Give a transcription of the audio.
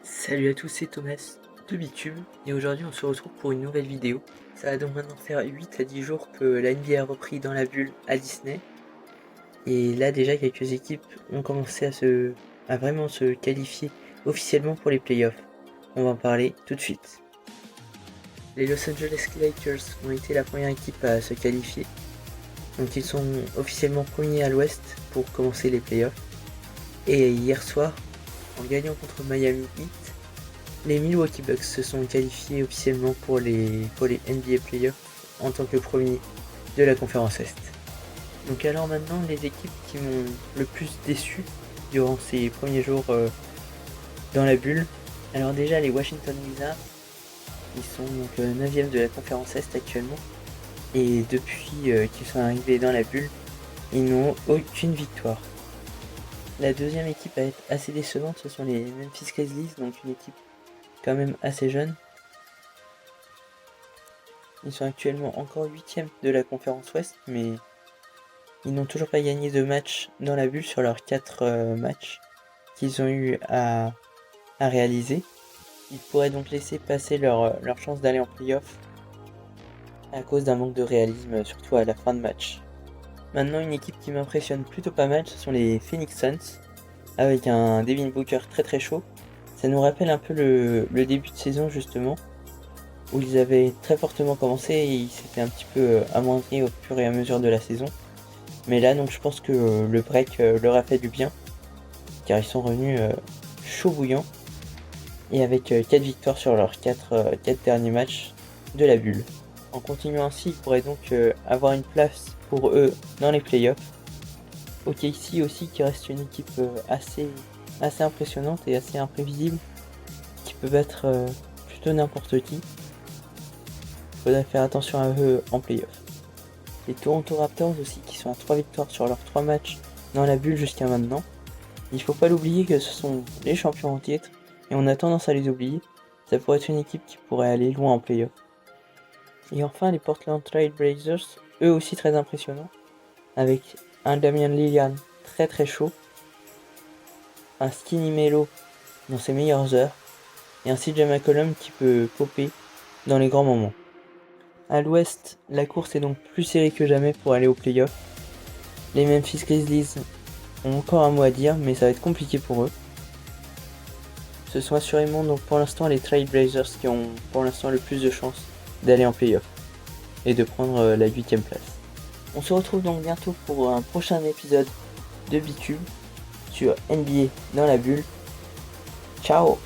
Salut à tous, c'est Thomas de Bitube et aujourd'hui on se retrouve pour une nouvelle vidéo. Ça va donc maintenant faire 8 à 10 jours que la NBA a repris dans la bulle à Disney. Et là déjà quelques équipes ont commencé à vraiment se qualifier officiellement pour les playoffs. On va en parler tout de suite. Les Los Angeles Lakers ont été la première équipe à se qualifier. Donc ils sont officiellement premiers à l'ouest pour commencer les playoffs. Et hier soir, en gagnant contre Miami Heat, les Milwaukee Bucks se sont qualifiés officiellement pour les NBA Playoffs en tant que premier de la conférence Est. Donc alors maintenant, les équipes qui m'ont le plus déçu durant ces premiers jours dans la bulle. Alors déjà, les Washington Wizards, ils sont donc 9e de la conférence Est actuellement. Et depuis qu'ils sont arrivés dans la bulle, ils n'ont aucune victoire. La deuxième équipe à être assez décevante, ce sont les Memphis Grizzlies, donc une équipe quand même assez jeune. Ils sont actuellement encore 8e de la conférence Ouest, mais ils n'ont toujours pas gagné de match dans la bulle sur leurs 4 matchs qu'ils ont eu à réaliser. Ils pourraient donc laisser passer leur chance d'aller en playoff à cause d'un manque de réalisme, surtout à la fin de match. Maintenant, une équipe qui m'impressionne plutôt pas mal, ce sont les Phoenix Suns, avec un Devin Booker très très chaud. Ça nous rappelle un peu le début de saison justement, où ils avaient très fortement commencé et ils s'étaient un petit peu amoindris au fur et à mesure de la saison. Mais là, donc je pense que le break leur a fait du bien, car ils sont revenus chaud bouillant, et avec 4 victoires sur leurs 4 derniers matchs de la bulle. En continuant ainsi, ils pourraient donc avoir une place pour eux dans les playoffs. OKC aussi, qui reste une équipe assez impressionnante et assez imprévisible, qui peut battre plutôt n'importe qui. Il faudrait faire attention à eux en playoff. Les Toronto Raptors aussi, qui sont à 3 victoires sur leurs 3 matchs dans la bulle jusqu'à maintenant. Il faut pas l'oublier que ce sont les champions en titre, et on a tendance à les oublier. Ça pourrait être une équipe qui pourrait aller loin en playoff. Et enfin, les Portland Trail Blazers, eux aussi très impressionnants, avec un Damian Lillard très très chaud, un Skinny Melo dans ses meilleures heures, et un CJ McCollum qui peut popper dans les grands moments. À l'ouest, la course est donc plus serrée que jamais pour aller aux playoffs. Les Memphis Grizzlies ont encore un mot à dire, mais ça va être compliqué pour eux. Ce sont assurément donc pour l'instant les Trail Blazers qui ont pour l'instant le plus de chances d'aller en playoff et de prendre la 8ème place. On se retrouve donc bientôt pour un prochain épisode de Bitube sur NBA dans la bulle. Ciao!